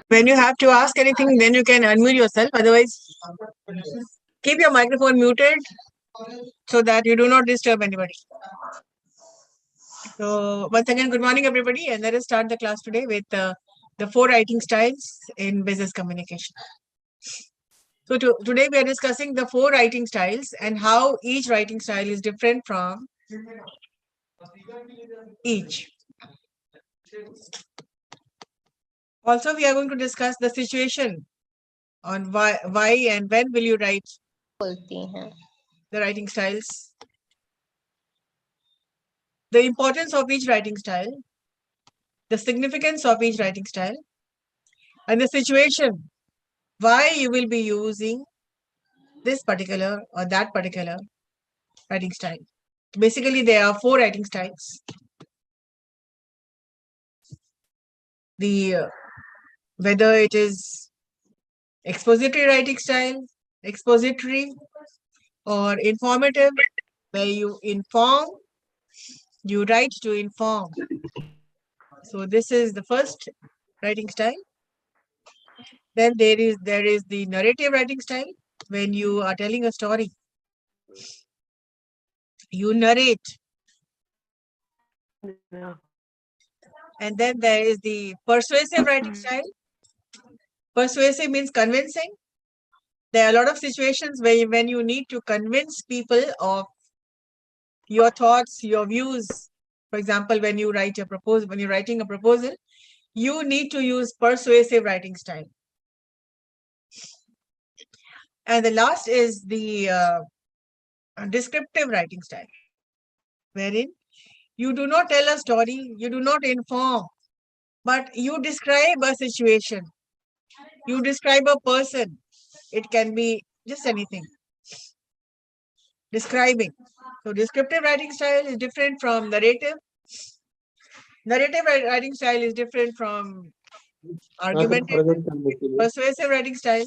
When you have to ask anything, then you can unmute yourself. Otherwise, keep your microphone muted so that you do not disturb anybody. So once again, good morning, everybody. And let us start the class today with the 4 writing styles in business communication. So today we are discussing the 4 writing styles and how each writing style is different from each. Also, we are going to discuss the situation on why and when will you write the writing styles, the importance of each writing style, the significance of each writing style, and the situation why you will be using this particular or that particular writing style. Basically, there are 4 writing styles. Whether it is expository writing style, expository, or informative, where you inform, you write to inform. So this is the first writing style. Then there is the narrative writing style. When you are telling a story, you narrate. Yeah. And then there is the persuasive writing style. Persuasive means convincing. There are a lot of situations where when you need to convince people of your thoughts, your views. For example, when you write a proposal, when you're writing a proposal, you need to use persuasive writing style. And the last is the descriptive writing style, wherein you do not tell a story, you do not inform, but you describe a situation. You describe a person. It can be just anything. Describing. So descriptive writing style is different from narrative. Narrative writing style is different from argumentative. Persuasive writing style.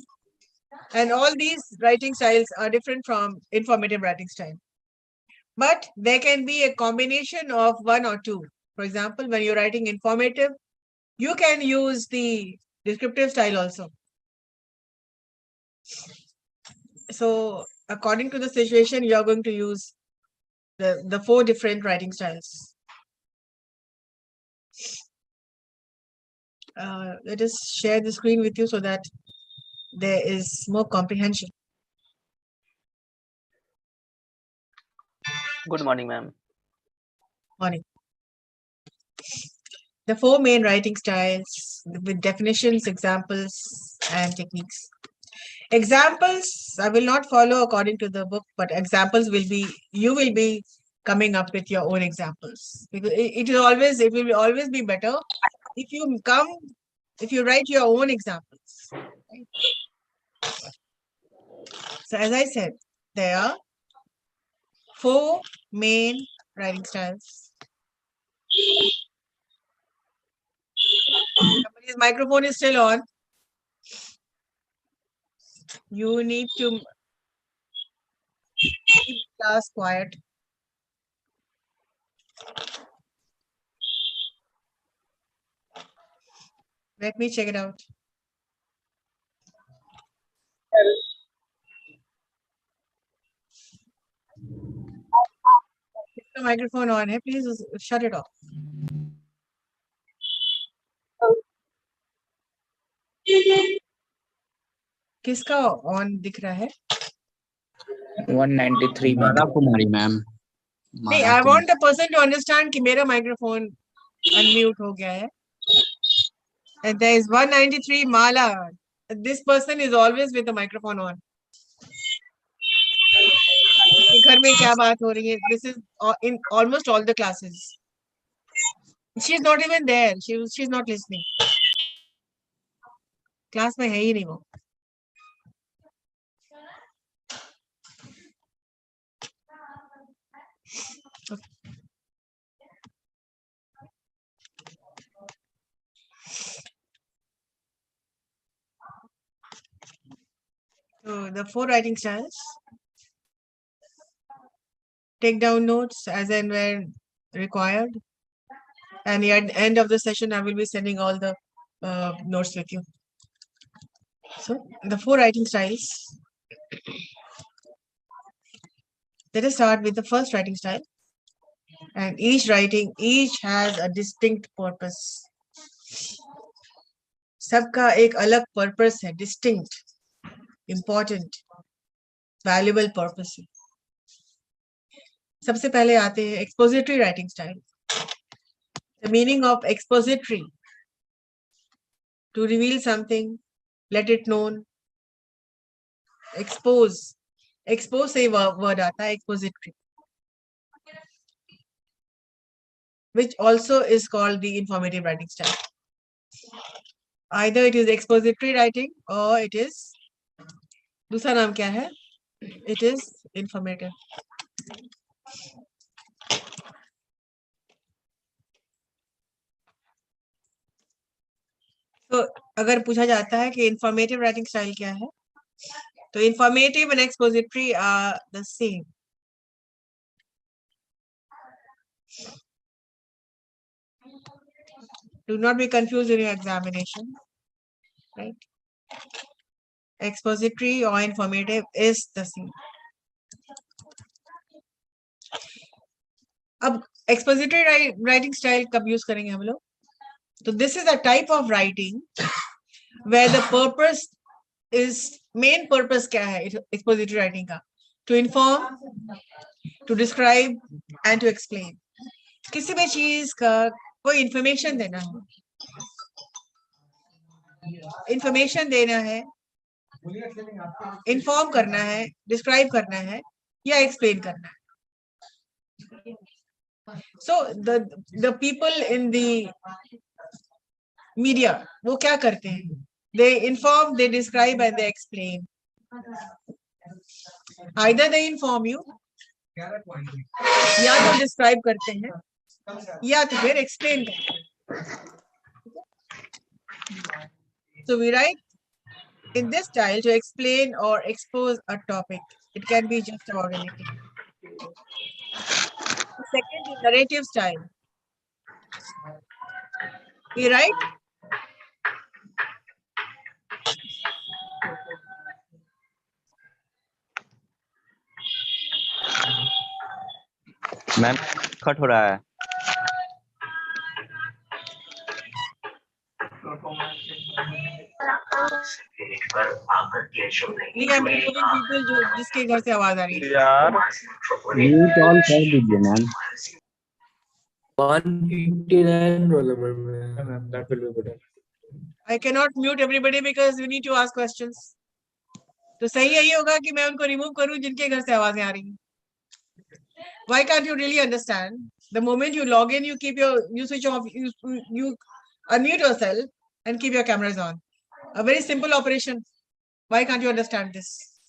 And all these writing styles are different from informative writing style. But there can be a combination of one or two. For example, when you're writing informative, you can use the descriptive style also. So according to the situation, you are going to use the 4 different writing styles. Let us share the screen with you so that there is more comprehension. Good morning, ma'am. Morning. The 4 main writing styles with definitions, examples, and techniques. Examples, I will not follow according to the book, but examples you will be coming up with your own examples. Because it will always be better if you write your own examples. Right? So as I said, there are 4 main writing styles. Somebody's microphone is still on. You need to keep class quiet. Let me check it out. Keep the microphone on. Hey, please shut it off. किसका on दिख रहा है? 193 माला कुमारी ma'am. नहीं, I want the person to understand कि मेरा microphone unmute हो गया है. And there is 193 Mala. This person is always with the microphone on. घर में क्या बात हो रही है? This is in almost all the classes. She's not even there. She's not listening. Class में है ही नहीं वो. So the 4 writing styles. take down notes as and when required. And at the end of the session, I will be sending all the notes with you. So the 4 writing styles. Let us start with the first writing style. And each has a distinct purpose. सबका एक अलग purpose है, distinct, important, valuable purpose है. सबसे पहले आते हैं expository writing style. The meaning of expository: to reveal something, let it known. Expose से word आता है expository, which also is called the informative writing style. Either it is expository writing or it is, दूसरा नाम क्या है? It is informative. तो अगर पूछा जाता है कि informative writing style क्या है, तो informative and expository are the same. Do not be confused in your examination, right? Expository or informative is the same. अब expository writing style कब use करेंगे हम लोग? So this is a type of writing where the purpose is, main purpose क्या है expository writing का? To inform, to describe and to explain. किसी भी चीज का कोई information देना है, information देना है, inform करना है, describe करना है या explain करना है. So the people in the media वो क्या करते हैं? They inform, they describe and they explain. Either they inform you, या तो describe करते हैं, या तो फिर explain करते हैं. So we write in this style to explain or expose a topic. It can be just about anything. The second is narrative style. We write ma'am cut हो रहा है. I'm removing people जिसके घर से आवाज आ रही है. यार म्यूट ऑल कर दीजिए ma'am. 159 roll number, ma'am. That will be better. I cannot mute everybody because you need to ask questions. तो सही यही होगा कि मैं उनको रिमूव करूं जिनके घर से आवाजें आ रही हैं. Why can't you really understand? The moment you log in, you switch off, you unmute yourself and keep your cameras on. A very simple operation. Why can't you understand this?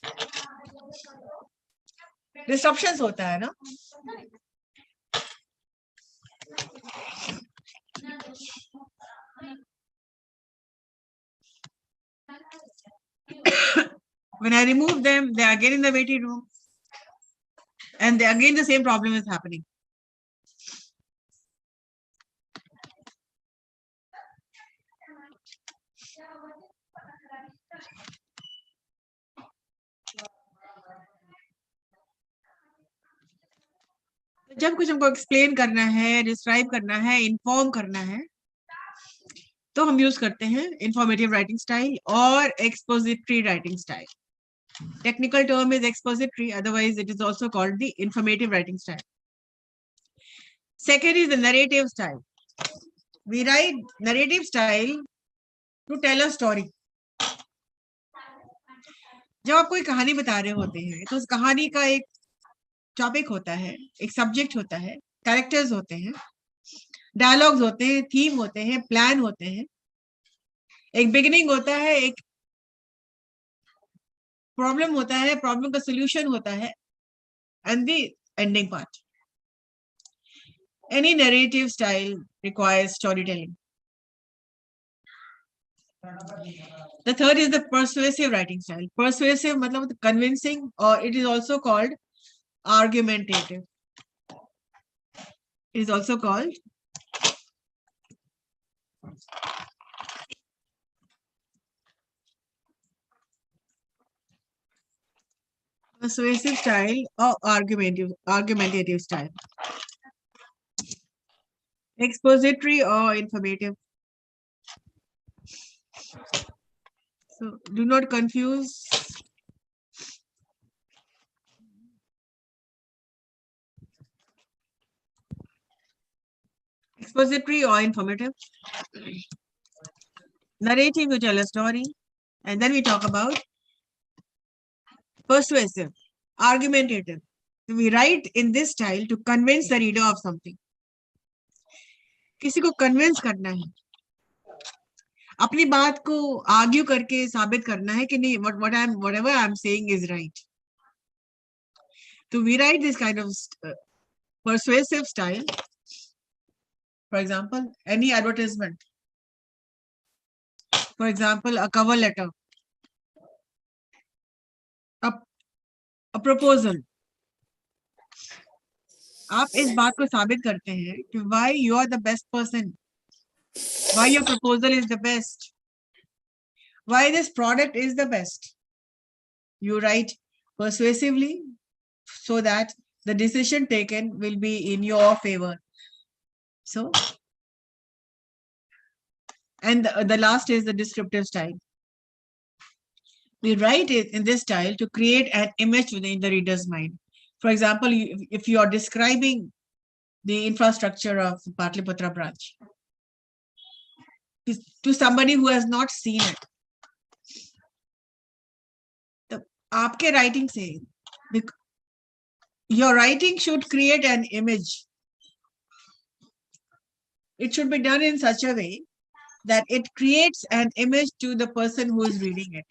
Disruptions होता है ना? When I remove them, they are again in the waiting room. And again the same problem is happening. जब कुछ हमको explain करना है, describe करना है, इन्फॉर्म करना है, तो हम यूज करते हैं इंफॉर्मेटिव राइटिंग स्टाइल और expository writing style. Technical term is expository, otherwise it is also called the informative writing style. Second is the narrative style. We write narrative style to tell a story. जब आप कोई कहानी बता रहे होते हैं तो उस कहानी का एक टॉपिक होता है, एक सब्जेक्ट होता है, कैरेक्टर्स होते हैं, डायलॉग्स होते हैं, थीम होते हैं, प्लान होते हैं, एक बिगिनिंग होता है, एक प्रॉब्लम होता है, प्रॉब्लम का सोल्यूशन होता है, and the ending part. Any narrative style requires storytelling. The third is the persuasive writing style. Persuasive मतलब convincing, or it is also called argumentative. It is also called persuasive style or argumentative style. Expository or informative. So do not confuse expository or informative. Narrative, you tell a story, and then we talk about persuasive, argumentative. So we write in this style to convince the reader of something. किसी को convince करना है, अपनी बात को argue करके साबित करना है कि नहीं, whatever I'm saying is right. So we write this kind of persuasive style. For example, any advertisement. For example, a cover letter, a proposal. आप इस बात को साबित करते हैं कि why you are the best person, why your proposal is the best, why this product is the best. You write persuasively so that the decision taken will be in your favor. So, and the last is the descriptive style. We write it in this style to create an image within the reader's mind. For example, if you are describing the infrastructure of Patliputra branch to somebody who has not seen it, the आपके writing से, your writing should create an image. It should be done in such a way that it creates an image to the person who is reading it.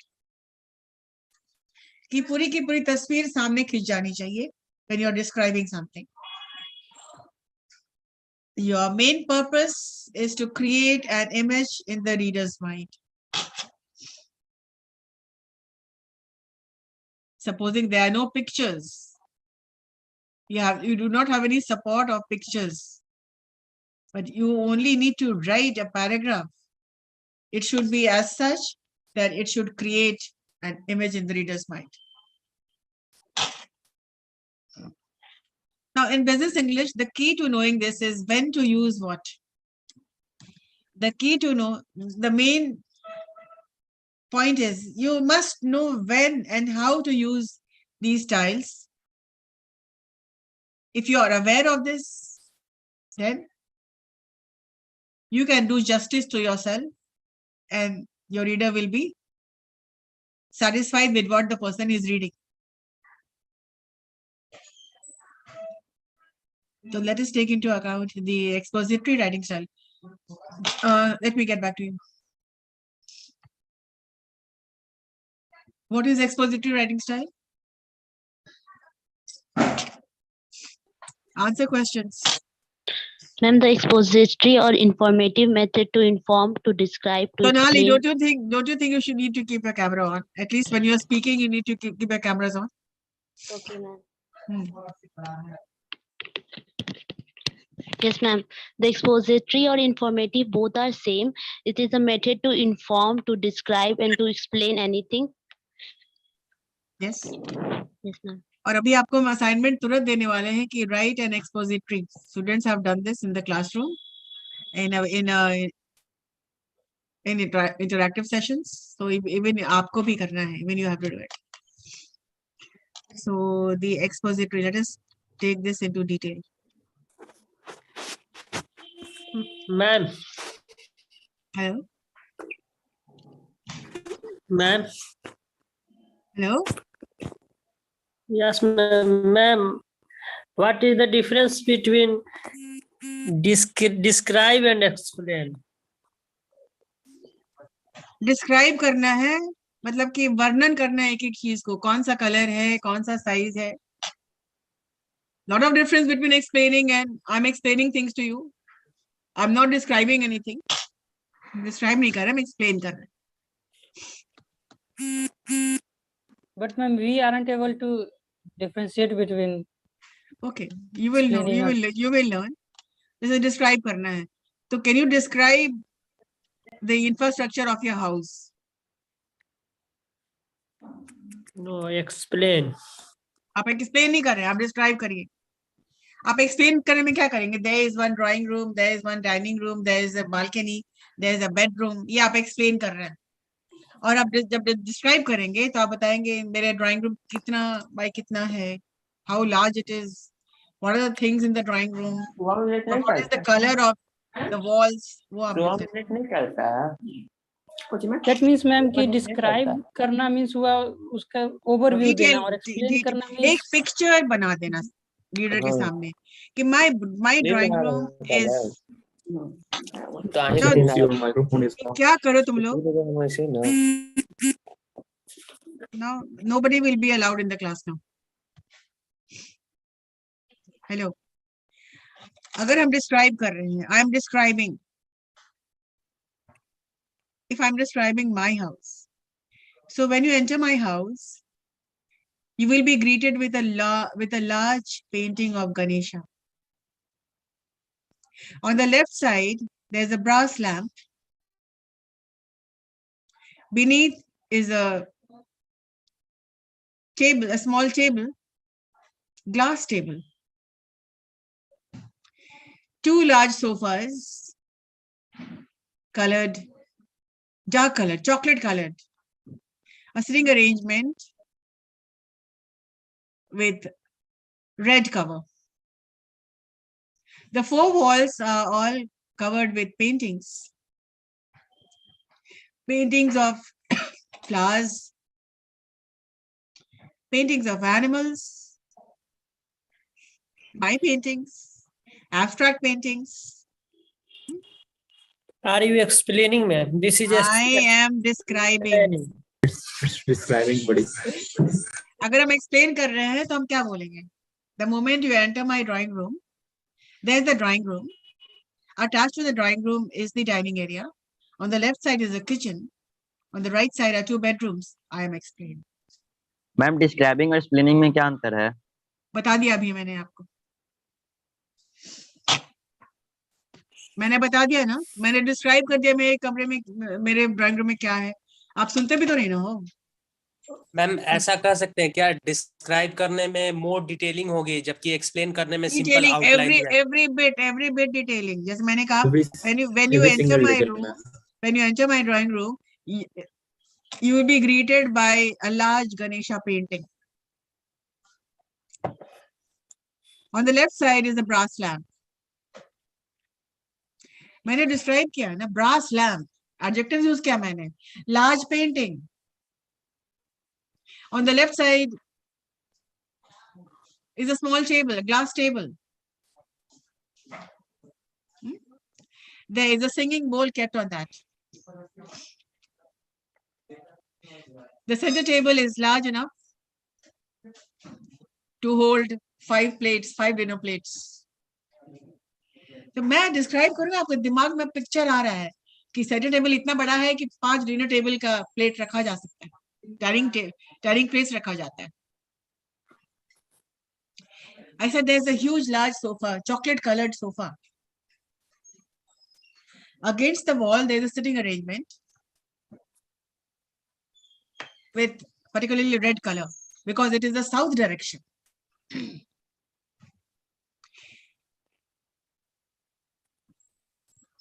कि पूरी की पूरी तस्वीर सामने खिंच जानी चाहिए when you are describing something. Your main purpose is to create an image in the reader's mind. Supposing there are no pictures, you do not have any support of pictures, but you only need to write a paragraph. It should be as such that it should create an image in the reader's mind. Now, in business English, the key to knowing this is when to use what. The key to know, the main point is you must know when and how to use these styles. If you are aware of this, then you can do justice to yourself and your reader will be satisfied with what the person is reading. So let us take into account the expository writing style. Let me get back to you. What is expository writing style? Answer questions. Ma'am, the expository or informative method to inform, to describe, to Sonali, explain. don't you think you should need to keep your camera on? At least when you're speaking, you need to keep your cameras on. Okay, ma'am. Yes, ma'am. The expository or informative both are same. It is a method to inform, to describe, and to explain anything. Yes. Yes, ma'am. और अभी आपको हम assignment तुरंत देने वाले हैं कि write an expository. Students have done this in the classroom in interactive sessions. So even आपको भी करना है. Even you have to do it. So the expository. Let us take this into detail. Ma'am. Hello. Ma'am. Hello. Yes, ma'am. What is the difference between describe and explain? Describe करना है मतलब कि वर्णन करना है एक एक चीज को, कौन सा कलर है, कौन सा साइज है. Lot of difference between explaining and I'm explaining things to you. I'm not describing anything. Describe नहीं कर रहा, मैं explain कर रहा. But ma'am, we aren't able to differentiate between. Okay, you will know. You will learn. जैसे describe करना है, तो can you describe the infrastructure of your house? No, explain. आप एक्सप्लेन नहीं कर रहे हैं, आप डिस्क्राइब करिए। आप एक्सप्लेन करने में क्या करेंगे? There is one drawing room, there is one dining room, there is a balcony, there is a bedroom, ये आप एक्सप्लेन कर रहे हैं। और आप जब डिस्क्राइब करेंगे तो आप बताएंगे मेरे ड्राइंग रूम कितना बाय कितना है, how large it is, what are the things in the drawing room, what is the colour of the walls, वो आप That means मैम कि डिस्क्राइब करना मीन्स हुआ उसका ओवरव्यू देना, और एक्सप्लेन करना एक मीन्स पिक्चर बना देना रीडर के सामने कि माय ड्राइंग रूम इज, क्या करो तुम लोग? Now nobody will be allowed in the class now. Hello. अगर हम डिस्क्राइब कर रहे हैं, I am describing. If I'm describing my house, so when you enter my house, you will be greeted with a large painting of Ganesha. On the left side, there's a brass lamp. Beneath is a table, a small table, glass table. Two large sofas, colored, dark colored, chocolate colored. A sitting arrangement with red cover. The four walls are all covered with paintings. Paintings of flowers, paintings of animals, my paintings, abstract paintings. Are you explaining, ma'am? This is I am describing. Describing body. अगर हम explain कर रहे हैं तो हम क्या बोलेंगे? The moment you enter my drawing room, there's the drawing room. Attached to the drawing room is the dining area. On the left side is a kitchen. On the right side are two bedrooms. I am explaining. Ma'am describing और explaining में क्या अंतर है? बता दिया अभी मैंने आपको, मैंने बता दिया ना, मैंने डिस्क्राइब कर दिया मेरे कमरे में, मेरे ड्राइंग रूम में क्या है। आप सुनते भी तो नहीं ना हो। मैम ऐसा कर सकते हैं क्या, डिस्क्राइब करने में मोर डिटेलिंग होगी जबकि एक्सप्लेन करने में सिंपल डिटेलिंग, आउटलाइन है। every bit detailing. जैसे मैंने कहा, when you every enter single my detail, room, ma'am. when you enter my drawing room, you will be greeted by a large Ganesha painting. On the left side is a brass lamp. मैंने describe किया है ना, brass lamp, adjectives use किया मैंने, large painting. On the left side is a small table, a glass table. There is a singing bowl kept on that. The center table is large enough to hold 5 plates, 5 dinner plates. तो मैं describe करूंगा, आपके दिमाग में picture आ रहा है कि centre table इतना बड़ा है कि 5 डिनर टेबल का प्लेट रखा जा सकता है, डाइनिंग प्लेट्स रखा जाता है। I said there's a huge large sofa, chocolate colored sofa. Against the wall there's a sitting arrangement with particularly red color because it is the south direction.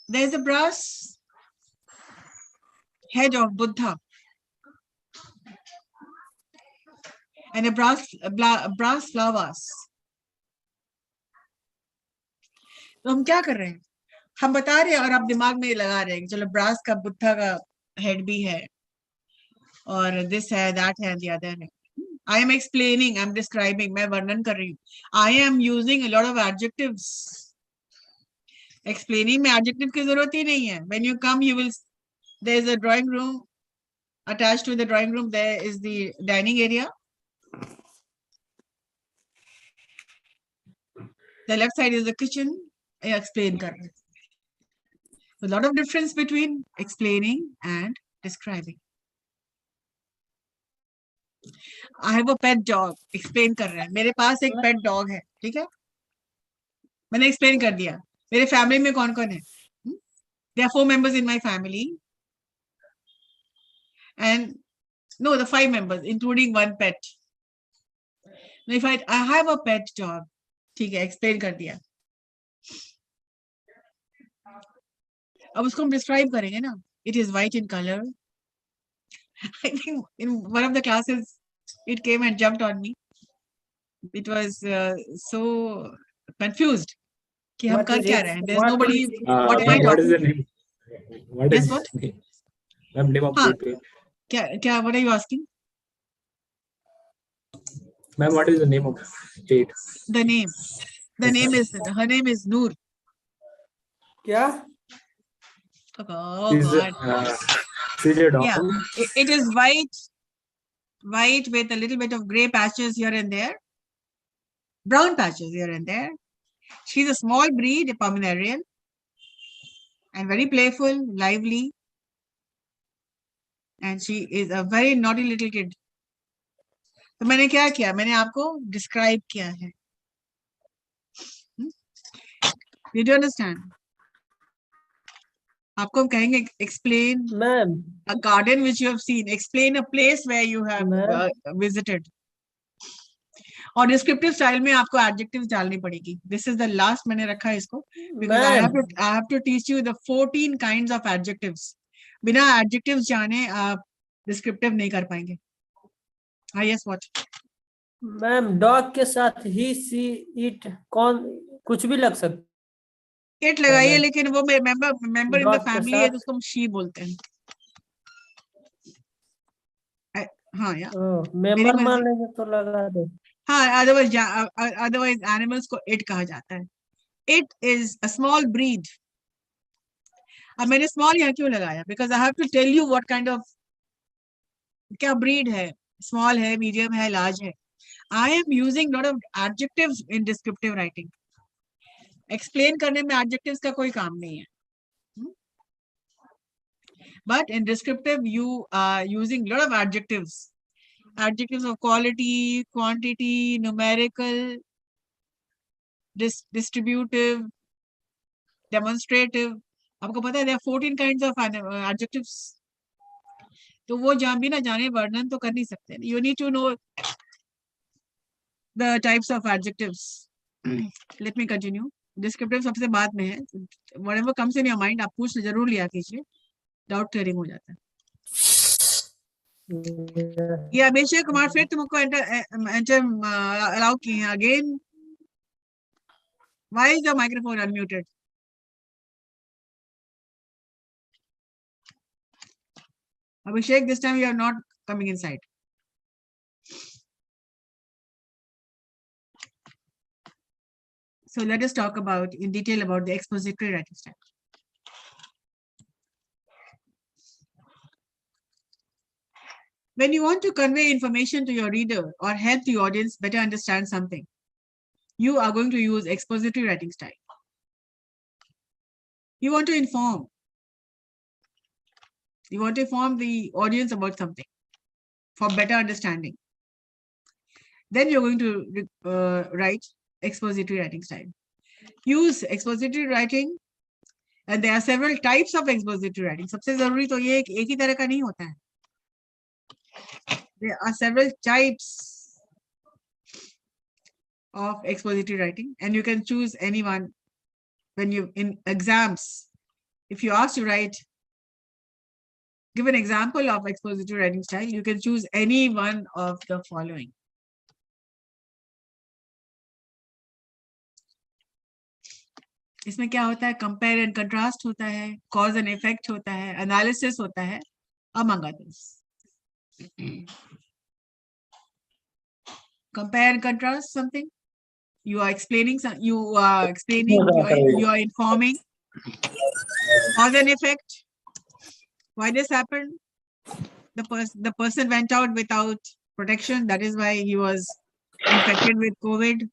There's a brass head of Buddha and a brass flowers. तो हम क्या कर रहे हैं, हम बता रहे हैं और आप दिमाग में लगा रहे हैं, चलो ब्रास का बुद्धा का हेड भी है और दिस है, दैट है, द अदर है। I am explaining, I am describing, मैं वर्णन कर रही हूँ। I am using a lot of adjectives. Explaining में adjective की जरूरत ही नहीं है। When you come, you will, there is a drawing room. Attached to the drawing room, there is the dining area. The left side is the kitchen. I explain कर रहे हैं। A lot of difference between explaining and describing. I have a pet dog. Explain कर रहे हैं, मेरे पास एक pet dog है, ठीक है, मैंने explain कर दिया। मेरे फैमिली में कौन कौन है? There are 4 members in my family. And no, the 5 members, including 1 pet. Now, if I have a pet dog, ठीक है, explain कर दिया. अब उसको हम describe करेंगे ना. It is white in color. I think in one of the classes, it came and jumped on me. It was so confused. कि हम कर क्या रहे हैं? There's nobody. What am I What is talking? the name? What Yes, is what? Ma'am, name of हाँ. the क्या? What are you asking? Ma'am, what is the name of state? The name. The name is her name is Noor. क्या? Oh Is God. is a dog? Yeah, it is white with a little bit of gray patches here and there, brown patches here and there. She's a small breed, a Pomeranian, and very playful, lively, and she is a very naughty little kid. तो मैंने क्या किया? मैंने आपको describe किया है. Did you understand? आपको हम कहेंगे explain ma'am a garden which you have seen, explain a place where you have visited. और descriptive style में आपको adjectives डालनी पड़ेगी. This is the last मैंने रखा है इसको because I have to teach you the 14 kinds of adjectives. बिना adjectives जाने आप descriptive नहीं कर पाएंगे. Yes, what? मैम डॉग के साथ ही सी इट कौन कुछ भी लग सकता It लगाइए लेकिन वो member in the Dog के family है साथ? तो उसको हम she बोलते हैं. हाँ यार. मेंबर मान लेंगे तो लगा दो. हाँ, otherwise animals को it कहा जाता है. It is a small breed. अब मैंने small यहाँ क्यों लगाया? Because I have to tell you what kind of क्या breed है. Small है, medium है, large है. I am using lot of adjectives in descriptive writing. Explain करने में adjectives का कोई काम नहीं है. But in descriptive, you are using lot of adjectives. Adjectives of quality, quantity, numerical, distributive, demonstrative. आपको पता है there are 14 kinds of adjectives. तो वो जान भी ना जाने वर्णन तो कर नहीं सकते. You need to know the types of adjectives. Let me continue. Descriptive सबसे बाद में है. Whatever comes in your mind, आप पूछ जरूर लिया कीजिए. Doubt clearing हो जाता है. ये अभिषेक कुमार फिर तुमको enter allow किए हैं again. Why is your microphone unmuted? Abhishek, this time you are not coming inside. So let us talk in detail about the expository writing style. When you want to convey information to your reader or help the audience better understand something, you are going to use expository writing style. You want to inform. You want to inform the audience about something for better understanding. Then you're going to write expository writing style. Use expository writing, and there are several types of expository writing. सबसे जरूरी तो ये एक ही तरह का नहीं होता है. There are several types of expository writing, and you can choose any one. When you in exams, if you ask to write, give an example of expository writing style, you can choose any one of the following. इसमें क्या होता है? Compare and contrast होता है, cause and effect होता है, analysis होता है, among others. Compare and contrast something. You are explaining. You are informing. Cause and effect. Why this happened? The person went out without protection. That is why he was infected with COVID.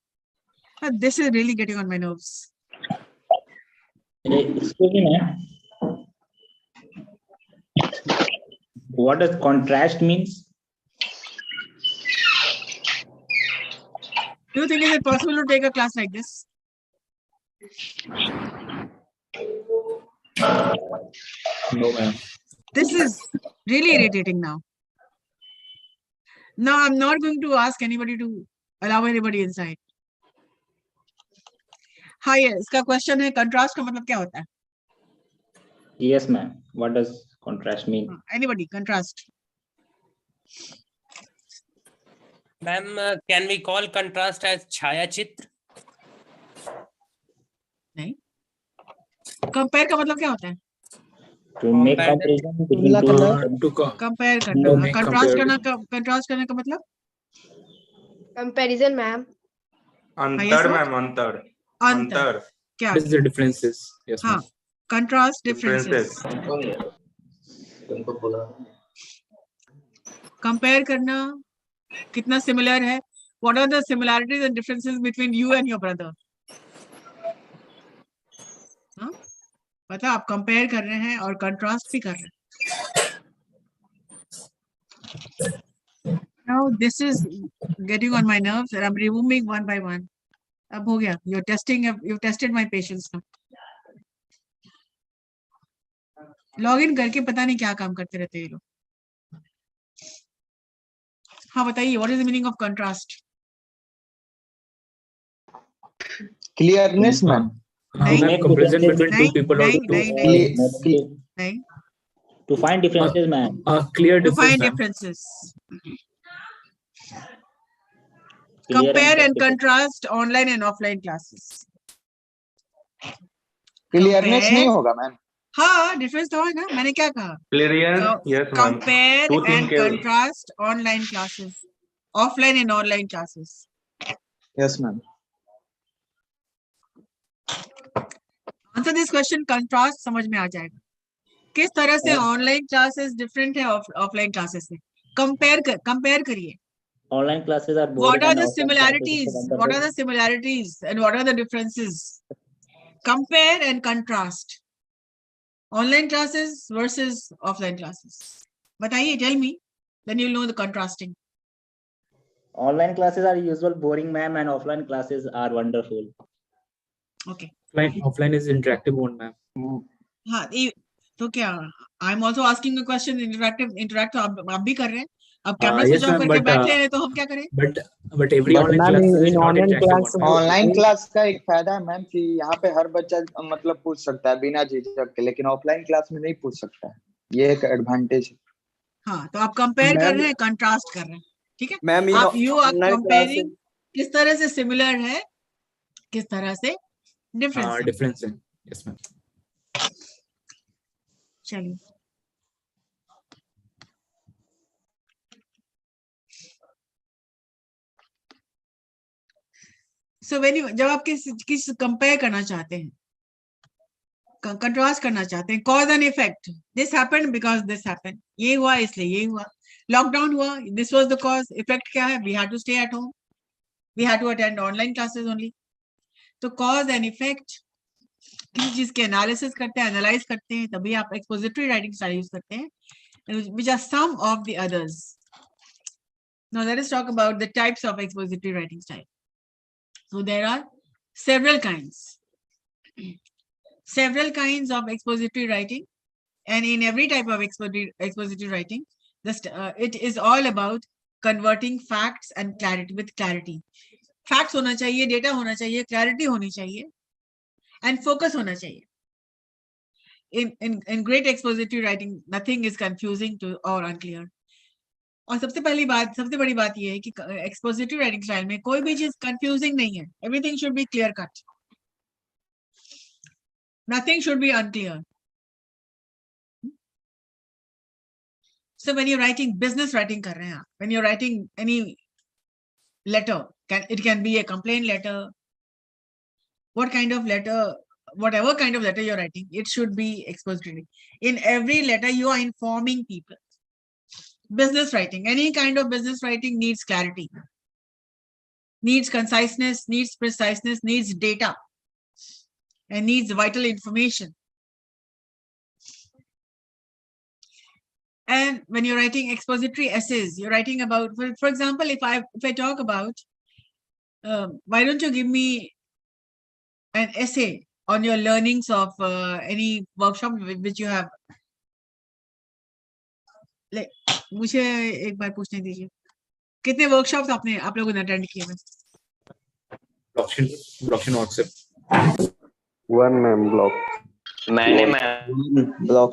This is really getting on my nerves. Excuse me, ma'am. What does contrast means? Do you think is it possible to take a class like this? No, ma'am. This is really irritating now. Now I'm not going to ask anybody to allow anybody inside. हाँ ये इसका question है contrast का मतलब क्या होता है? Yes, ma'am. What does contrast mean? Anybody contrast? Ma'am, can we call contrast as छाया चित्र? नहीं. कंपेयर का मतलब क्या होता है? To make comparison between two. Compare करना. कंट्रास्ट करने का मतलब? Comparison, ma'am. अंतर मैम अंतर. अंतर. क्या? What is the differences? Yes, हाँ. ma'am. Contrast differences. Compare करना कितना similar है? What are the similarities and differences between you and your brother? हाँ? पता आप compare कर रहे हैं और contrast भी कर रहे हैं. Now this is getting on my nerves and I'm removing one by one. अब हो गया. You've tested my patience now. Login करके पता नहीं क्या काम करते रहते हैं ये लोग. हाँ बताइए, what is the meaning of contrast? Clearness, ma'am. Make Comparison between two people or नहीं. To find differences, ma'am. Clear To find difference. differences. Clear Compare and difference. contrast online and offline classes. Clearness Compare- नहीं होगा, ma'am. हाँ difference तो है ना. मैंने क्या कहा? Clear. Yes, ma'am. Compare Two things and केवल. contrast online classes, offline and online classes. Yes, ma'am. Answer this question. Contrast समझ में आ जाएगा. किस तरह से ऑनलाइन क्लासेस डिफरेंट है ऑफलाइन क्लासेस से? कंपेयर करिए. Online classes are boring. What are and the offline classes are similarities? wonderful. What are the similarities and what are the differences? Compare and contrast. Online classes versus offline classes. बताइए, tell me. Then you'll know the contrasting. Online classes are usual boring, ma'am, and offline classes are wonderful. Okay. Offline is interactive one, ma'am. हाँ तो क्या? I'm also asking a question. Interact तो आप भी कर रहे हैं. अब camera Yes, switch off ma'am, करके but, बैठ ले रहे तो हम क्या करें? But every But online ma'am, class in is not online interactive class, one, ma'am. online class का एक फायदा है मैम कि यहाँ पे हर बच्चा मतलब पूछ सकता है बिना झिझक के, लेकिन ऑफलाइन क्लास में नहीं पूछ सकता है. ये एक एडवांटेज है. हाँ तो आप कंपेयर कर रहे हैं, कंट्रास्ट कर रहे हैं. ठीक है मैम आप यू आर कंपेयरिंग किस तरह से सिमिलर है, किस तरह से डिफरेंस है. Difference है. Yes, ma'am. चलिए सो जब आप किस कंपेयर करना चाहते हैं, कंट्रास्ट करना चाहते हैं, cause and effect. This happened because this happened. ये हुआ इसलिए ये हुआ. लॉकडाउन हुआ, this was the cause. Effect क्या है? We had to stay at home, we had to attend online classes only. तो कॉज एंड इफेक्ट किसी चीज के एनालिसिस करते हैं, एनालाइज करते हैं, तभी आप एक्सपोजिटरी राइटिंग स्टाइल यूज करते हैं, which are some of the others. Now let us talk about the types of expository writing style. So there are several kinds of expository writing, and in every type of expository writing, it is all about converting facts and clarity with clarity. Facts होना चाहिए, data होना चाहिए, clarity होनी चाहिए, and focus होना चाहिए. In great expository writing, nothing is confusing to or unclear. और सबसे बड़ी बात ये है कि एक्सपोजिटरी राइटिंग स्टाइल में कोई भी चीज कंफ्यूजिंग नहीं है. Everything should be clear cut, nothing should be unclear. So when you writing business writing कर रहे हैं आप, when you writing any letter, it can be a complaint letter, what kind of letter, whatever kind of letter you're writing, it should be expository. In every letter you are informing people. Business writing, any kind of business writing needs clarity, needs conciseness, needs preciseness, needs data, and needs vital information. And when you're writing expository essays, you're writing about, for example, if I talk about, why don't you give me an essay on your learnings of any workshop which you have. मुझे एक बार पूछने दीजिए, कितने workshops आप लोगों ने attend किए? Blockchain WhatsApp 1 ma'am block मैंने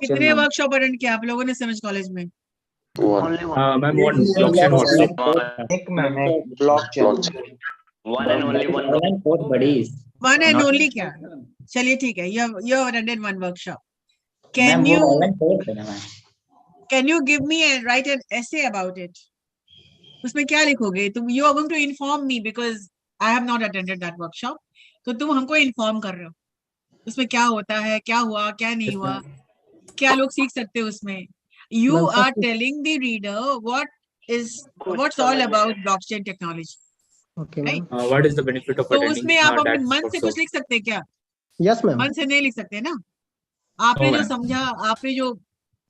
कितने वर्कशॉप अटेंड किया आप लोगों ने सेमेज कॉलेज में? मैम 1 ब्लॉकचेन व्हाट्सएप एक मैम एक blockchain one and only one Online course buddies. One and Not- only क्या? चलिए ठीक है, you have attended one workshop. Ma'am Can वो online course है ना ma'am. you give me and write an essay about it? उसमें क्या लिखोगे तुम? You are going to inform me because I have not attended that workshop. तो तुम हमको inform कर रहे हो उसमें क्या होता है, क्या हुआ, क्या नहीं हुआ, क्या लोग सीख सकते हैं उसमें. You are telling the reader what's all about blockchain technology. Okay Right? Ma'am. What is the benefit of तो अटेंडिंग उसमें आप अपने दैट मन से कुछ लिख सकते हैं क्या? Yes ma'am. मन से नहीं लिख सकते ना. आपने Oh, जो ma'am. समझा, आपने जो,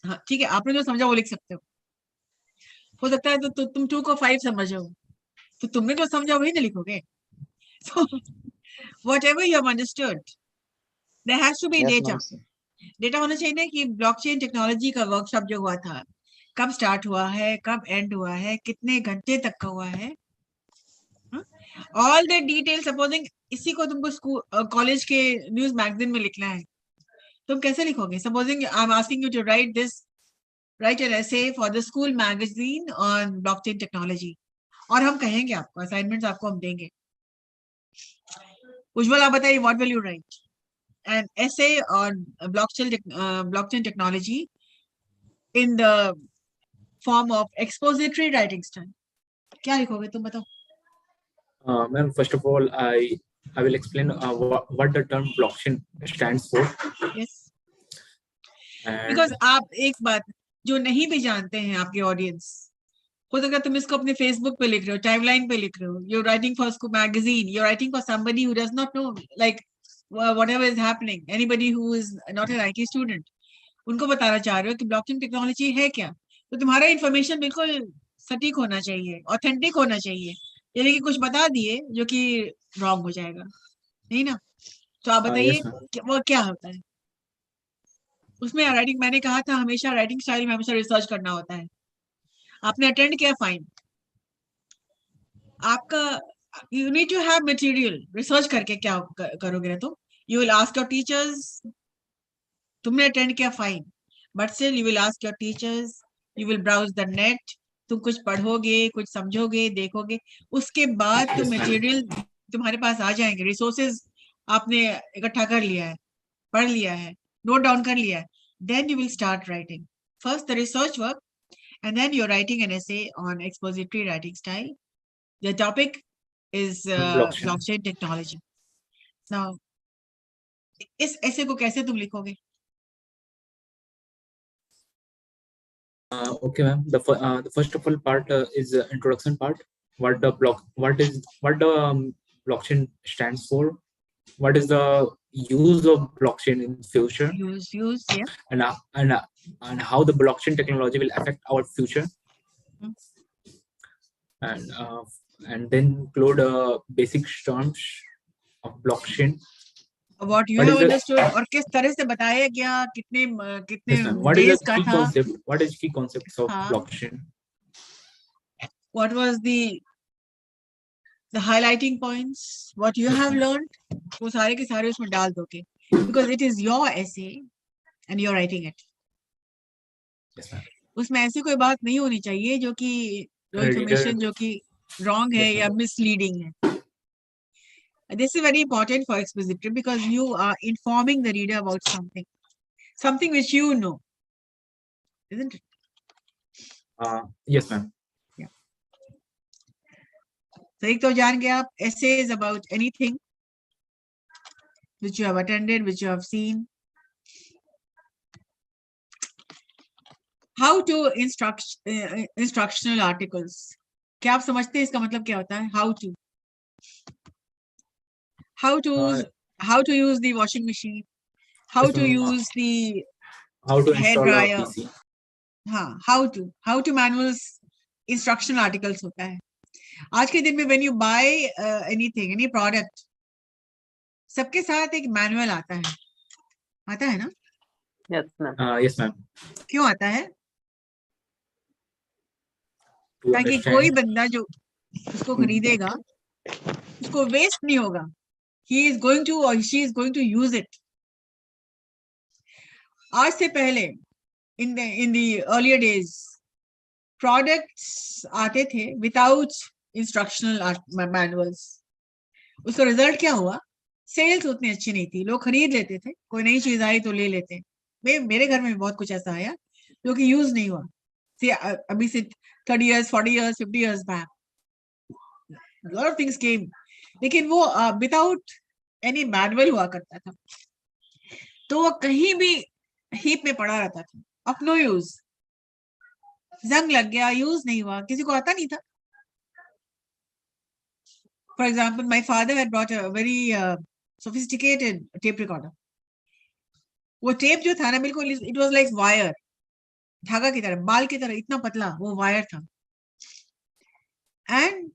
हाँ ठीक है, आपने जो समझा वो लिख सकते हो सकता है तो तुम 2 को 5 समझो, तो तुमने जो समझा वही ना लिखोगे. So whatever you have understood, there has to be data. Data होना चाहिए ना कि ब्लॉकचेन टेक्नोलॉजी का वर्कशॉप जो हुआ था कब स्टार्ट हुआ है, कब एंड हुआ है, कितने घंटे तक का हुआ है. All the detail. सपोजिंग इसी को तुमको स्कूल कॉलेज के न्यूज मैगजीन में लिखना है, तुम कैसे लिखोगे? Supposing I am asking you to write an essay for the school magazine on blockchain technology, और हम कहेंगे आपको असाइनमेंट्स आपको हम देंगे. उज्जवल आप बताइए, what will you right? An essay on blockchain technology in the form of expository writing style. क्या लिखोगे तुम बताओ? Ma'am, first of all, I will explain what the term blockchain stands for. Yes. And Because आप एक बात जो नहीं भी जानते हैं आपके ऑडियंस, हो सकता है तुम इसको अपने फेसबुक पे लिख रहे हो, टाइमलाइन पे लिख रहे हो, you're writing for school magazine, you're writing for somebody who does not know like whatever is happening, anybody who is not an IT student, उनको बताना चाह रहे हो कि ब्लॉकचेन टेक्नोलॉजी है क्या. तो तुम्हारा इंफॉर्मेशन बिल्कुल सटीक होना चाहिए, ऑथेंटिक होना चाहिए. यानी कि कुछ बता दिए जो कि रॉन्ग हो जाएगा, नहीं ना. तो आप बताइए yes, ma'am. वो क्या होता है उसमें. राइटिंग मैंने कहा था हमेशा राइटिंग स्टाइल में हमेशा रिसर्च करना होता है. आपने अटेंड किया, फाइन. आपका you need to have material. Research करके क्या करोगे ना तुम? You will ask your teachers. तुमने अटेंड किया, fine, but still you will ask your teachers. You will browse the net. तुम कुछ पढ़ोगे, कुछ समझोगे, देखोगे, उसके बाद तो मटेरियल तुम्हारे पास आ जाएंगे. रिसोर्सेज आपने इकट्ठा कर लिया है, पढ़ लिया है, नोट डाउन कर लिया है. Then you will start writing. First the research work, and then you're writing an essay on expository writing style. The topic is blockchain technology. Now, इस ऐसे को कैसे तुम लिखोगे? Okay, ma'am. The first of all part is the introduction part. What the blockchain stands for. What is the use of blockchain in future? Use, yeah. And how the blockchain technology will affect our future. And then include basic terms of blockchain. What you have understood और किस तरह से बताया गया, कितने what is days the का key था? concept? What is key concepts of हाँ. blockchain? What was the highlighting points? What you have learned? वो सारे के सारे उसमें डाल दोगे, because it is your essay and you're writing it. Yes, ma'am. उसमें ऐसी कोई बात नहीं होनी चाहिए जो information जो कि wrong है या misleading है. This is very important for expository because you are informing the reader about something which you know, isn't it? Yes, ma'am. Yeah. So एक तो जान गए आप essays about anything which you have attended, which you have seen. How to instructional articles. क्या आप समझते हैं इसका मतलब क्या होता है? How to use the washing machine, how to use the hair dryer. हाँ, how to manuals instructional articles होता है. आज के दिन में when you buy anything, any product, सबके साथ एक मैनुअल आता है ना? Yes ma'am. Yes, ma'am. क्यों आता है? To ताकि understand. कोई बंदा जो उसको खरीदेगा उसको वेस्ट नहीं होगा. He is going to or she is going to use it. आज से पहले in the earlier days products आते थे without instructional manuals. उसका रिजल्ट क्या हुआ? सेल्स उतनी अच्छी नहीं थी, लोग खरीद लेते थे, कोई नई चीज आई तो ले लेते. मेरे घर में भी बहुत कुछ ऐसा आया जो कि यूज नहीं हुआ. अभी से 30 years, 40 years, 50 years back, a lot of things came, लेकिन वो without any manual हुआ करता था, तो वो कहीं भी हीप में पड़ा रहता था, of no use. जंग लग गया, यूज नहीं हुआ, किसी को आता नहीं था. For example, my father had brought a very sophisticated tape recorder. वो टेप जो था ना बिल्कुल, it was like wire, धागा की तरह, बाल की तरह, इतना पतला वो वायर था. And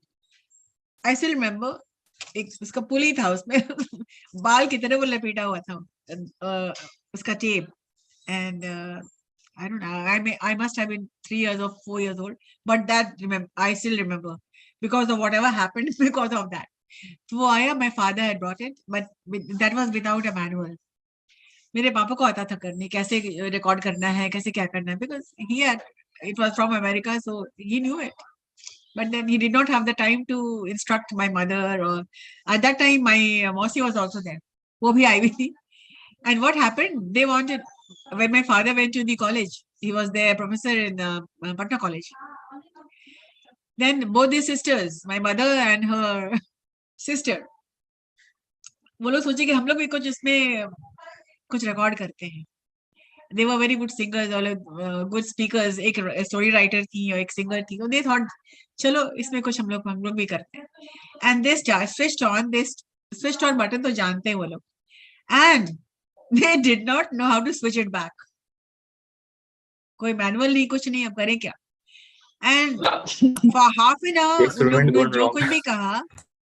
I still remember एक उसका पुली था, उसमें बाल की तरह वो लपेटा हुआ था उसका tape. And I don't know, I must have been 3 years or 4 years old, but that I still remember because of whatever happened because of that. तो वो आया, my father had brought it, but that was without a manual. मेरे पापा को आता था करने, कैसे रिकॉर्ड करना है, कैसे क्या करना है, because it was from America, so he knew it. But then he did not have the time to instruct my mother, or at that time my Mausi was also there. वो भी आई हुई थी. And what happened? They wanted, when my father went to the college, he was there, professor in Patna College. Then both the sisters, my mother and her sister, वो लोग सोचे कि हम लोग भी कुछ इसमें कुछ रिकॉर्ड करते हैं. They were very good singers, all good speakers. एक story writer थी और एक singer थी. So they thought, चलो इसमें कुछ हम लोग भी करते हैं. And they switched on button, तो जानते हैं वो लोग. And they did not know how to switch it back. कोई मैनुअल नहीं, कुछ नहीं, अब करें क्या? And for half an hour उन लोग ने जो कुछ भी कहा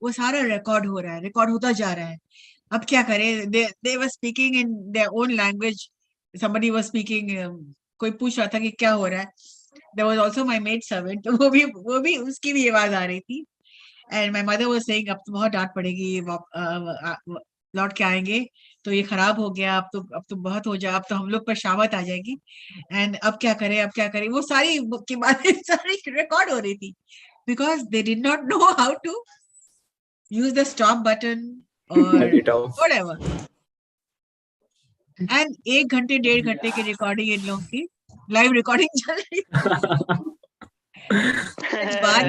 वो सारा रिकॉर्ड हो रहा है, रिकॉर्ड होता जा रहा है. अब क्या करें? They were speaking in their own language. Somebody was speaking, कोई पूछ रहा था कि क्या हो रहा है. There was also my maid servant, वो भी उसकी भी आवाज आ रही थी. And my mother was saying, अब तो बहुत डांट पड़ेगी, लौट के आएंगे तो ये खराब हो गया, अब तो बहुत हो जाए, अब तो हम लोग पर शामत आ जाएगी. एंड अब क्या करें, वो सारी की बातें सारी रिकॉर्ड हो रही थी, because they did not know how to use the stop button or whatever. And 1 घंटे 1.5 घंटे की रिकॉर्डिंग इन लोगों की लाइव रिकॉर्डिंग चल रही थी.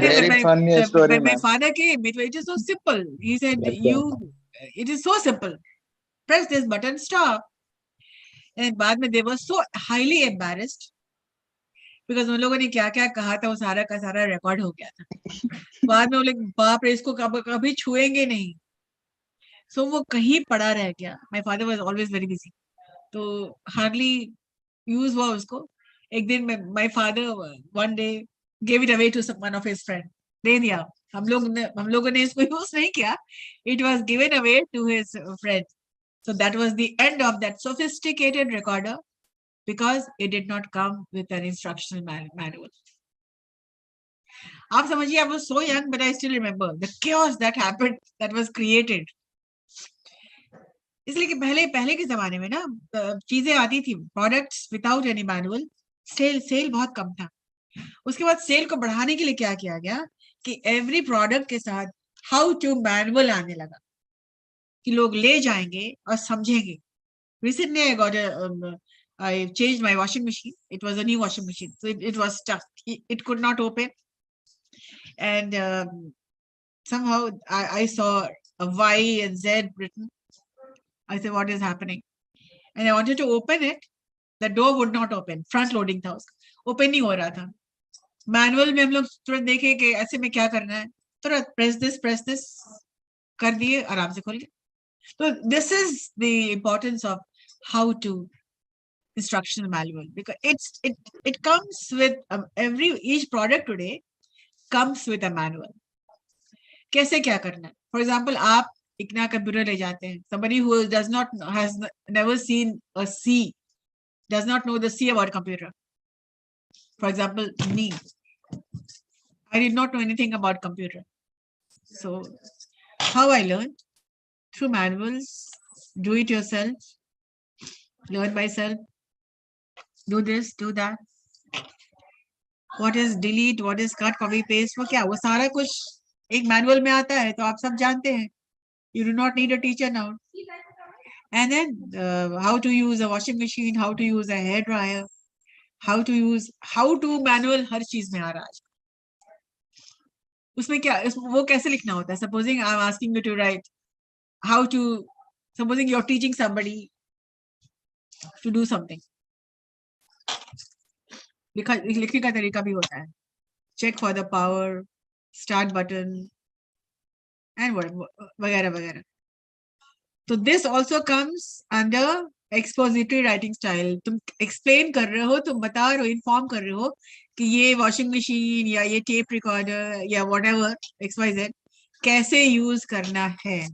Very funny story, my father came, it is so simple. He said, it is so simple. Press this button, stop. And बाद में they were so highly embarrassed because उन लोगों ने क्या क्या कहा था वो सारा का सारा रिकॉर्ड हो गया था. बाद में वो लोग, बाप रे, इसको कभी छुएंगे नहीं. So वो कहीं पड़ा रह गया. My father was always very busy, तो hardly use हुआ उसको. एक दिन my father one day gave it away to one of his friend. दे दिया. हम लोगों ने इसको यूज नहीं किया. It was given away to his friend. So that was the end of that sophisticated recorder, because it did not come with an instructional manual. आप समझिए, I was so young, but I still remember the chaos that happened, that was created. इसलिए कि पहले के जमाने में ना चीजें आती थी, products without any manual. Sale बहुत कम था. उसके बाद सेल को बढ़ाने के लिए क्या किया गया कि एवरी प्रोडक्ट के साथ हाउ टू मैनुअल आने लगा, कि लोग ले जाएंगे और समझेंगे. Recently I changed my washing machine. It was a new washing machine, so it was stuck. It could not open, and somehow I saw a Y and Z written. I said, what is happening? And I wanted to open it. The door would not open. Front loading था उसका, open नहीं हो रहा था. Manual में हम लोग तुरंत देखे कि ऐसे में क्या करना है, तुरंत press this कर दिए, आराम से खोल गए. So this is the importance of how to instructional manual, because it comes with each product today comes with a manual. कैसे क्या करना है? For example, आप इतना कंप्यूटर ले जाते हैं. Somebody who has never seen a C does not know the C about computer. For example, me, I did not know anything about computer. So how I learned? Through manuals, do it yourself, learn by self, do this, do that. What is delete, what is cut, copy, paste, वो क्या? वो सारा कुछ एक manual में आता है, तो आप सब जानते हैं. You do not need a teacher now. And then how to use a washing machine, how to use a hair dryer, how to manual हर चीज में आ रहा है. उसमें क्या, वो कैसे लिखना होता है? Supposing I'm asking you to write supposing you're teaching somebody to do something. लिखने का तरीका भी होता है. Check for the power, start button, and वगैरह वगैरह. So this also comes under expository writing style. तुम explain कर रहे हो, तुम बता रहे हो, inform कर रहे हो कि ये washing machine या ये tape recorder या whatever XYZ कैसे use करना है.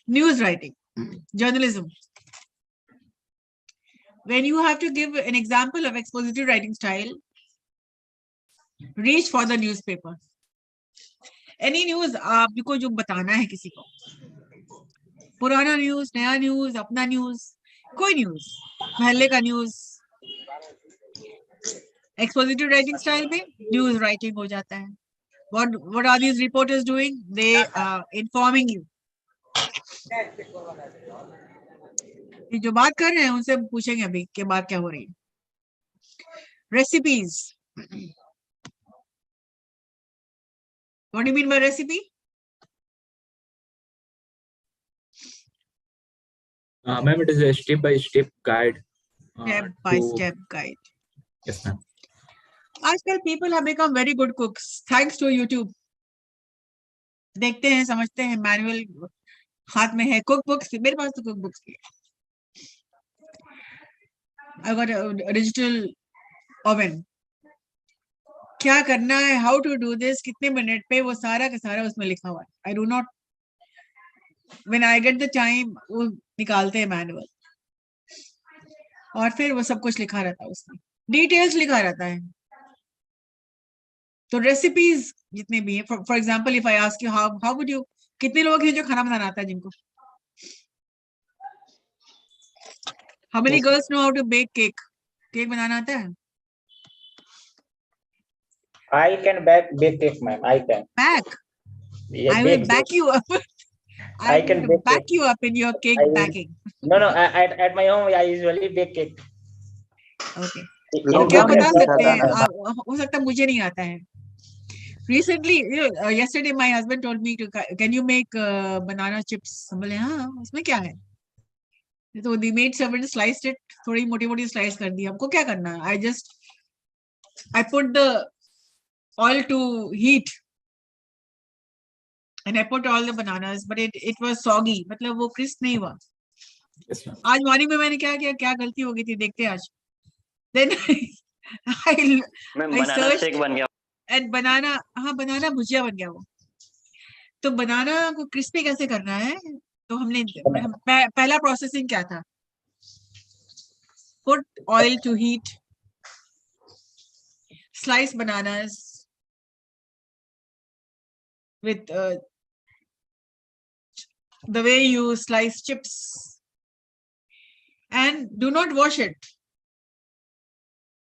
News writing, journalism. When you have to give an example of expository writing style, reach for the newspaper. Any news आपको जो बताना है किसी को, पुराना न्यूज, नया न्यूज, अपना न्यूज, कोई न्यूज, महल्ले का न्यूज, expository writing style में news writing हो जाता है. What are these reporters doing? They are informing you. ये जो बात कर रहे हैं उनसे पूछेंगे अभी कि बात क्या हो रही है. Recipes. What do you mean by recipe? Ma'am, it is a step-by-step guide. Step-by-step guide. Yes, ma'am. आजकल people have become very good cooks thanks to YouTube. देखते हैं, समझते हैं, मैनुअल हाथ में है, कुक बुक्स. मेरे पास तो कुक बुक्स भी है. I got a digital oven. क्या करना है, how to do this, कितने मिनट पे, वो सारा का सारा उसमें लिखा हुआ है. I do not, when I get the time, वो निकालते हैं मैनुअल और फिर वो सब कुछ लिखा रहता है उसमें, डिटेल्स लिखा रहता है. तो रेसिपीज जितने भी हैं, for example if I ask you how would you, कितने लोग हैं जो खाना बनाना आता है जिनको? How many girls know how to bake cake? Cake बनाना आता है? I can bake cake, ma'am. I can. Back? Yeah, I will back you up. I can will bake back cake. you up in your cake baking. No, at my home, I usually bake cake. Okay. तो क्या बता सकते हैं? हो सकता है मुझे नहीं आता है. Recently, yesterday my husband told me to, can you make banana chips? बोले हाँ, उसमें क्या है? तो the maid servant sliced it, थोड़ी मोटी-मोटी slice कर दी. हमको क्या करना है? I put the oil to heat and I put all the bananas, but it was soggy. मतलब वो crisp नहीं हुआ. Yes, ma'am. आज मॉर्निंग में मैंने क्या किया, क्या गलती हो गई थी, देखते आज. Then I searched बन गया. and banana भुजिया बन गया वो. तो बनाना को क्रिस्पी कैसे करना है? तो हमने पहला प्रोसेसिंग क्या था? Put oil to heat, slice bananas with the way you slice chips, and do not wash it.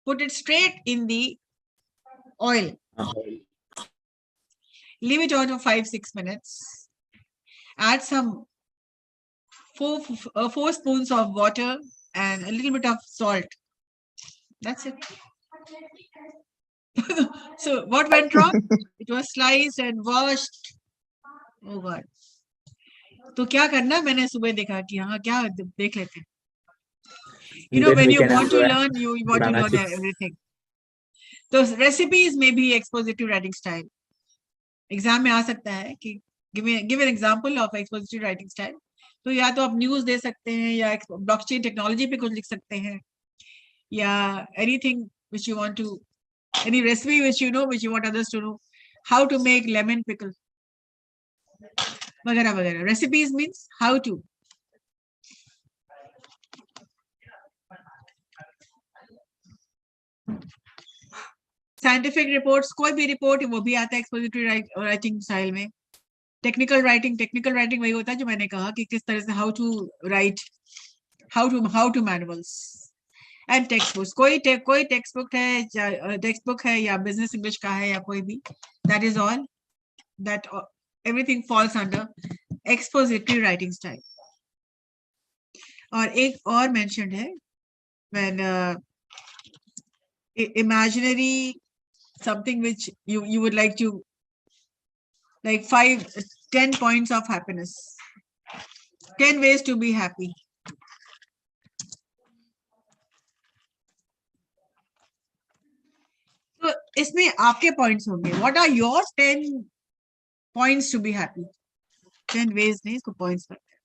Put it straight in the oil. Leave it on for 5-6 minutes. Add some 4 spoons of water and a little bit of salt. That's it. So what went wrong? It was sliced and washed. Oh God. तो क्या करना? मैंने सुबह देखा कि हाँ क्या देख लेते हैं. You know, when you want to learn, you want to learn everything. तो recipes में भी expository writing style. एग्जाम में आ सकता है कि give an example of expository writing style. तो या तो आप न्यूज दे सकते हैं, या ब्लॉकचेन टेक्नोलॉजी पे कुछ लिख सकते हैं, या anything which you want to, any recipe which you know, which you want others to know. How to make lemon pickle. वगैरह वगैरह. Recipes means how to. Scientific reports, कोई भी रिपोर्ट वो भी आता है एक्सपोजिटरी राइटिंग स्टाइल में. Technical writing वही होता है जो मैंने कहा कि किस तरह से how to write, how to manuals. And text books, कोई टेक्स्ट बुक है या बिजनेस इंग्लिश का है या कोई भी, that is all, that everything falls under expository writing style. और एक और मेंशन्ड है, when imaginary something which you would like to, like 10 points of happiness, 10 ways to be happy. तो इसमें आपके पॉइंट्स होंगे. What are your 10 points to be happy? 10 ways नहीं, इसको पॉइंट्स करते हैं.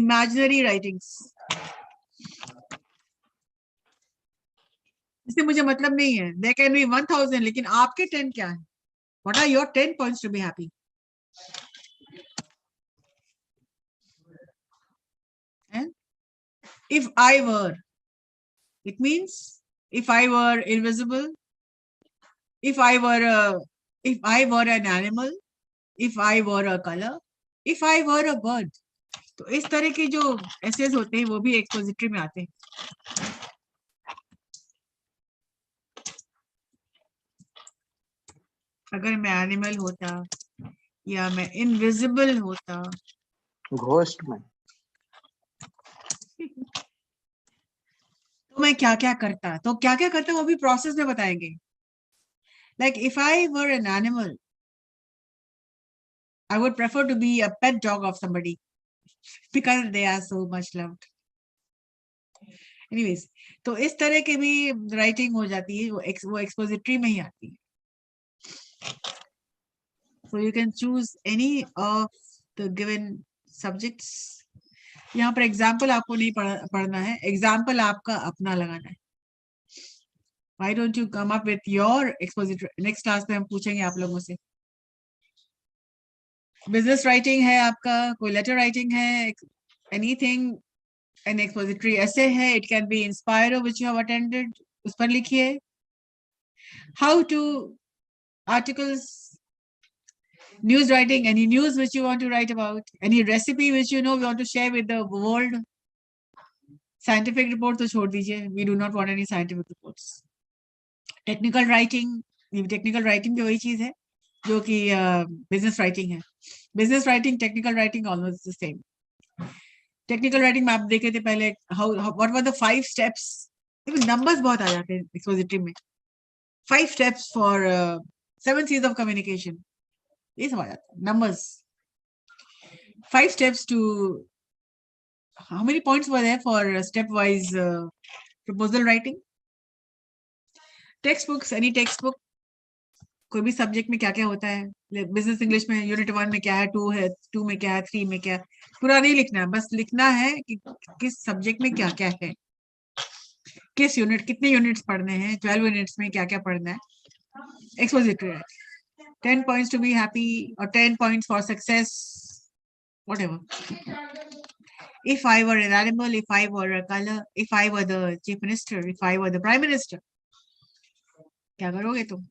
Imaginary writings, इससे मुझे मतलब नहीं है. There can be 1000, लेकिन आपके 10 क्या है? What are your 10 points to be happy? And if I were, it means if I were invisible, if I were an animal, if I were a color, if I were a bird. तो इस तरह के जो essays होते हैं वो भी expository में आते हैं. अगर मैं एनिमल होता या मैं इनविजिबल होता, घोस्ट में, तो मैं क्या क्या करता. तो क्या क्या करता वो भी प्रोसेस में बताएंगे. Like if I were an animal, I would prefer to be a pet dog of somebody because they are so much loved. Anyways, तो इस तरह की भी राइटिंग हो जाती है, वो एक्सपोजिटरी में ही आती है. So you can choose any of the given subjects. यहाँ पर एग्जाम्पल आपको नहीं पढ़ना है, एग्जाम्पल आपका अपना लगाना है. Why don't you come up with your expository? Next class में हम पूछेंगे आप लोगों से. बिजनेस राइटिंग है आपका, कोई लेटर राइटिंग है, एनीथिंग, एन एक्सपोजिटरी ऐसे है, it can be inspire which you have attended, उस पर लिखिए. How to articles, news writing, any news which you want to write about, any recipe which you know you want to share with the world. Scientific report to chhod dijiye, we do not want any scientific reports. Technical writing, technical writing भी वही चीज है जो कि business writing है. Business writing, technical writing almost the same. Technical writing में आप देखे थे पहले, what were the 5 steps? numbers बहुत आ जाते हैं expository में. 5 steps for 7 C's of communication. ये सब आ जाता है. Numbers. 5 steps to, how many points were there for stepwise proposal writing? Textbooks, any textbook, कोई भी सब्जेक्ट में क्या क्या होता है. बिजनेस इंग्लिश में यूनिट 1 में क्या है, 2 है, 2 में क्या है, 3 में क्या है, पूरा नहीं लिखना है, बस लिखना है कि किस सब्जेक्ट में क्या क्या है, किस यूनिट, कितने यूनिट्स पढ़ने हैं, 12 यूनिट्स में क्या क्या पढ़ना है. Expository. 10 points to be happy or 10 points for success, whatever. If I were an animal, if I were a color, if I were the chief minister, if I were the prime minister, क्या करोगे तुम?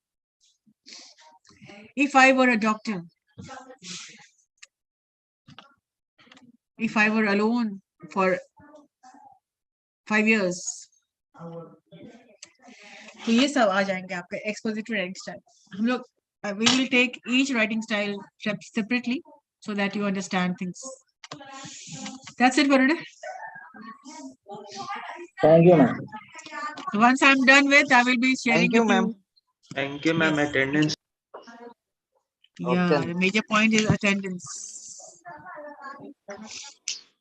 If I were a doctor, if I were alone for 5 years, तो ये सब आ जाएंगे आपके expository writing style. हम लोग we will take each writing style separately so that you understand things. That's it, Varuna. Thank you, ma'am. Once I'm done with, I will be sharing. Thank you, ma'am. Thank you, ma'am. Attendance. Yeah, Okay. the major point is attendance.